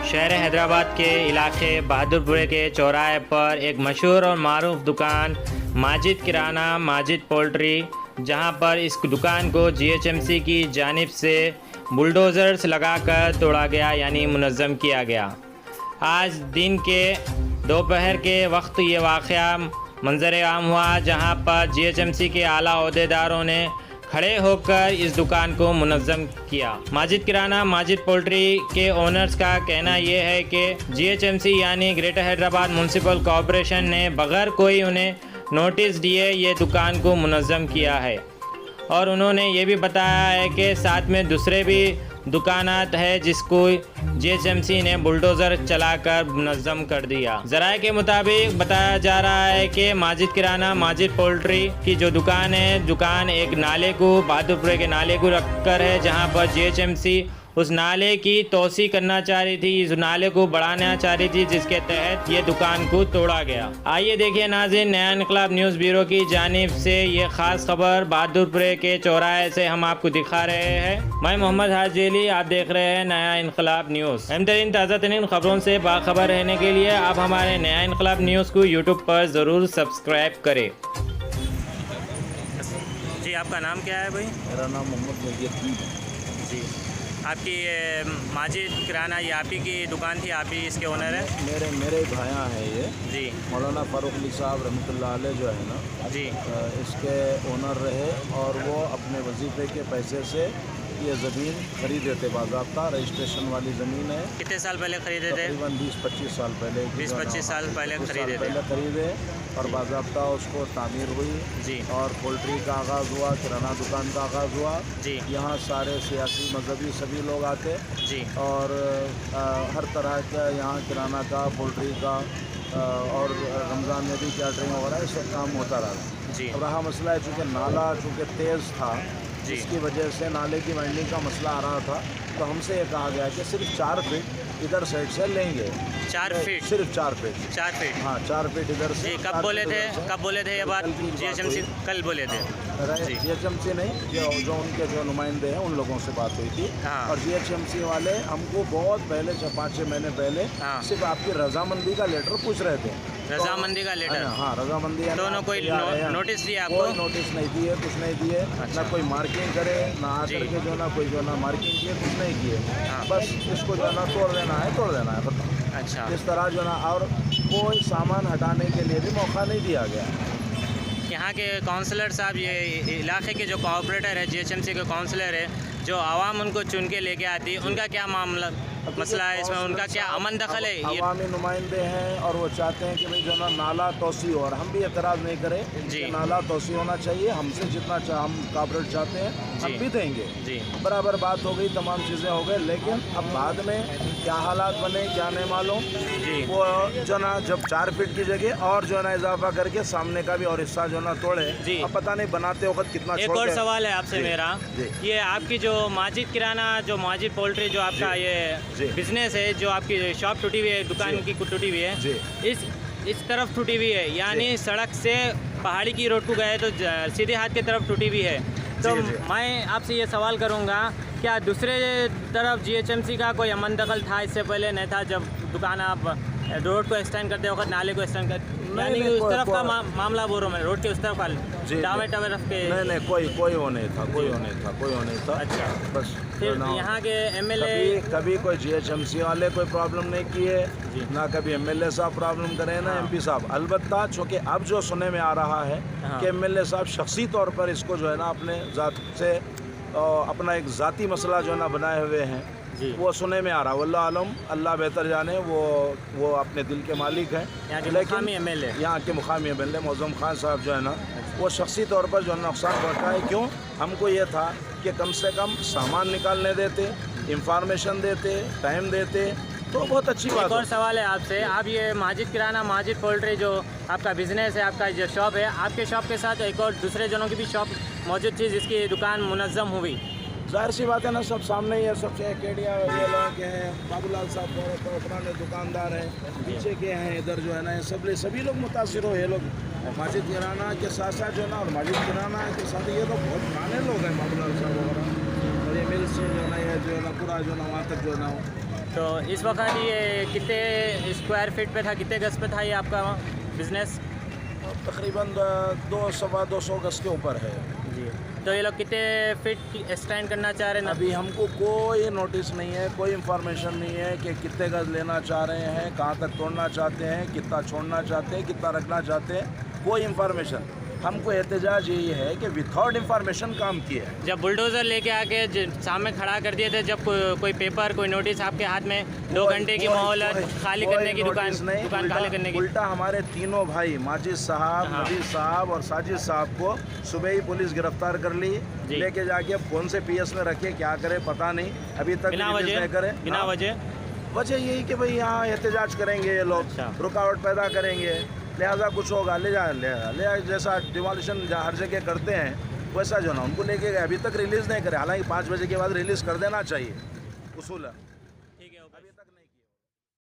शहर हैदराबाद के इलाके बहादुरपुरे के चौराहे पर एक मशहूर और मारूफ दुकान माजिद किराना माजिद पोल्ट्री, जहां पर इस दुकान को जीएचएमसी की जानिब से बुलडोज़र्स लगाकर तोड़ा गया, यानी मुनज़्ज़म किया गया। आज दिन के दोपहर के वक्त ये वाक़या मंजर आम हुआ, जहां पर जीएचएमसी के आला ओहदेदारों ने खड़े होकर इस दुकान को मुनज़्ज़म किया। माजिद किराना माजिद पोल्ट्री के ओनर्स का कहना यह है कि जीएचएमसी यानी ग्रेटर हैदराबाद म्यूनसिपल कॉरपोरेशन ने बगैर कोई उन्हें नोटिस दिए ये दुकान को मुनज़्ज़म किया है, और उन्होंने ये भी बताया है कि साथ में दूसरे भी दुकानात है जिसको जीएचएमसी ने बुलडोज़र चलाकर मुनज़्ज़म कर दिया। ज़राए के मुताबिक बताया जा रहा है कि माजिद किराना माजिद पोल्ट्री की जो दुकान है, दुकान एक नाले को बहादुरपुरे के नाले को रखकर है, जहां पर जीएचएमसी उस नाले की तोसी करना चाह रही थी, इस नाले को बढ़ाना चाह रही थी, जिसके तहत ये दुकान को तोड़ा गया। आइए देखिए नाज़रीन, नया इनकलाब न्यूज़ ब्यूरो की जानिब से ये ख़ास खबर बहादुरपुरे के चौराहे से हम आपको दिखा रहे हैं। मैं मोहम्मद हाजेली, आप देख रहे हैं नया इनकलाब न्यूज़। अहम तरीन ताज़ा तरीन खबरों से बाखबर रहने के लिए आप हमारे नया इनकलाब न्यूज़ को यूट्यूब पर ज़रूर सब्सक्राइब करें। जी, आपका नाम क्या है भाई? मेरा नाम मोहम्मद मुजीद। जी, आपकी माजिद किराना ये आप ही की दुकान थी, आप ही इसके ओनर हैं? मेरे भाया हैं ये जी। मौलाना फ़ारूक अली साहब रहमतुल्लाह अलैह जो है ना जी, इसके ओनर रहे, और वो अपने वजीफ़े के पैसे से ये ज़मीन खरीदे थे। बाज़ाब्ता रजिस्ट्रेशन वाली ज़मीन है। कितने साल पहले खरीदे थे? तकरीबन 20-25 साल पहले। 20-25 साल पहले खरीदे थे। खरीदे और बाज़ाब्ता उसको तामीर हुई जी। और पोल्ट्री का आगाज़ हुआ, किराना दुकान का आगाज़ हुआ। जी। यहाँ सारे सियासी मजहबी सभी लोग आते जी। और हर तरह का यहाँ किराना का, पोल्ट्री का और रमज़ान में भी कैटरिंग वगैरह ये सब काम होता रहा। जी। अब रहा मसला है, चूँकि नाला चूँकि तेज़ था, इसकी वजह से नाले की वाइंडिंग का मसला आ रहा था, तो हमसे ये कहा गया कि सिर्फ 4 फीट इधर साइड से लेंगे। 4 फीट? सिर्फ 4 फीट। 4 फीट? हाँ, 4 फीट इधर से। जी, कब बोले थे? कब बोले थे ये बात? जीएचएमसी कल बोले थे? जीएचएमसी नहीं, जो उनके जो नुमाइंदे हैं उन लोगों से बात हुई थी। हाँ। और जीएचएमसी वाले हमको बहुत पहले 5-6 महीने पहले हाँ। सिर्फ आपकी रजामंदी का लेटर पूछ रहे थे। रजामंदी का लेटर? हाँ, रजामंदी है। दोनों कोई नोटिस दिया आपको? कोई नोटिस नहीं दिए, कुछ नहीं दिए। अच्छा। ना कोई मार्किंग करे, ना आकर के जो ना कोई जो ना मार्किंग किए, कुछ नहीं किए। हाँ। बस इसको जो ना तोड़ देना है, तोड़ देना है, बताओ। अच्छा। इस तरह जो ना, और कोई सामान हटाने के लिए भी मौका नहीं दिया गया। यहाँ के काउंसलर साहब, ये इलाके के जो कॉर्पोरेटर है, जीएचएमसी के काउंसलर है, जो आवाम उनको चुन के लेके आती है, उनका क्या मामला मसला है इसमें? उनका क्या अमन दखल है? अवामी नुमाइंदे हैं और वो चाहते हैं कि भाई जो ना नाला तोसी हो, और हम भी एतराज़ नहीं करें जी। कि नाला तोसी होना चाहिए। हमसे जितना हम कॉर्पोरेट चाहते हैं हम भी देंगे। जी। बराबर बात हो गई, तमाम चीज़ें हो गई, लेकिन अब बाद में क्या हालात बने क्या नहीं मालूम। जी। वो जो ना जब 4 फीट की जगह और जो ना इजाफा करके सामने का भी और हिस्सा जो ना तोड़े। जी। अब पता नहीं बनाते वक्त कितना एक और सवाल है आपसे मेरा, ये आपकी जो माजिद किराना जो माजिद पोल्ट्री जो आपका ये बिजनेस है, जो आपकी शॉप टूटी हुई है, दुकान की टूटी हुई है, इस तरफ टूटी हुई है, यानी सड़क से पहाड़ी की रोड को गए तो सीधे हाथ की तरफ टूटी हुई है। तो मैं आपसे ये सवाल करूँगा, क्या दूसरे तरफ जीएचएमसी का कोई अमन दखल था इससे पहले? नहीं था? जब दुकान आप रोड को एक्सटेंड करते वक्त नाले को एक्सटेंड कर, यानी कि उस तरफ का मामला बोल रहा हूँ मैं, रोड के उस तरफ का दावे तरफ के? नहीं, कोई वो नहीं था, कोई वो नहीं था। अच्छा। बस फिर यहाँ के एमएलए कभी कोई जीएचएमसी वाले कोई प्रॉब्लम नहीं किए, ना कभी एमएलए साहब प्रॉब्लम करे, ना एमपी साहब। अलबत्ता चूँकि अब जो सुनने में आ रहा है कि एमएलए साहब शख्सी तौर पर इसको जो है ना अपने ज़ात से अपना एक ज़ाती मसला जो है ना बनाए हुए हैं, वो सुनने में आ रहा है। वल्लाह आलम, अल्लाह बेहतर जाने, वो अपने दिल के मालिक हैं। लेकिन एमएलए यहाँ के मुकामी एमएलए मौज़म खान साहब जो है ना, वो शख्सी तौर पर जो है नुकसान पहुँचा है। क्यों? हमको ये था कि कम से कम सामान निकालने देते, इंफॉर्मेशन देते, टाइम देते, तो बहुत अच्छी बात। एक और सवाल है आपसे, आप ये माजिद किराना माजिद पोल्ट्री जो आपका बिजनेस है, आपका जो शॉप है, आपके शॉप के साथ एक और दूसरे जनों की भी शॉप मौजूद थी जिसकी दुकान मुनज़्ज़म हुई? जाहिर सी बात है ना, सब सामने ही है। सबसे केडिया ये लोग के हैं, बाबूलाल साहब पुराने दुकानदार हैं, पीछे के हैं, इधर जो है ना सभी लोग मुतासिर हो। ये लोग माजिद किराना के साथ साथ जो है ना, और माजिद किराना के साथ ये लोग बहुत पुराने लोग हैं, बाबूलाल साहब वगैरह, और ये मिल से जो है ना, ये जो है ना पूरा जो है ना वहाँ तक जो है ना तो इस वक्त ये कितने स्क्वायर फीट पे था, कितने गज पे था ये आपका बिज़नेस? तकरीबन 200-250 गज के ऊपर है जी। तो ये लोग कितने फीट एक्सटेंड करना चाह रहे हैं? अभी हमको कोई नोटिस नहीं है, कोई इंफॉर्मेशन नहीं है कि कितने गज लेना चाह रहे हैं, कहाँ तक तोड़ना चाहते हैं, कितना छोड़ना चाहते हैं, कितना रखना चाहते हैं, कोई इंफॉर्मेशन। हमको एहतजाज यही है कि विदाउट इंफॉर्मेशन काम किया है। जब बुलडोज़र लेके आके सामने खड़ा कर दिए थे, जब कोई पेपर कोई नोटिस आपके हाथ में 2 घंटे की मोहलत खाली करने की, दुकान खाली करने की, उल्टा हमारे तीनों भाई माजिद साहब, हाँ। नबी साहब और साजिद साहब को सुबह ही पुलिस गिरफ्तार कर ली, लेके जाके अब कौन से पीएस में रखे, क्या करे पता नहीं, अभी तक बिना रिलीज नहीं करे। बिना वजह यही कि भाई यहाँ एहतजाज करेंगे ये लोग, अच्छा। रुकावट पैदा करेंगे, लिहाजा कुछ होगा, ले जा जैसा डिमोलिशन हर जगह करते हैं वैसा जो ना उनको लेके गए, अभी तक रिलीज़ नहीं करे। हालांकि 5 बजे के बाद रिलीज़ कर देना चाहिए, उसूल है।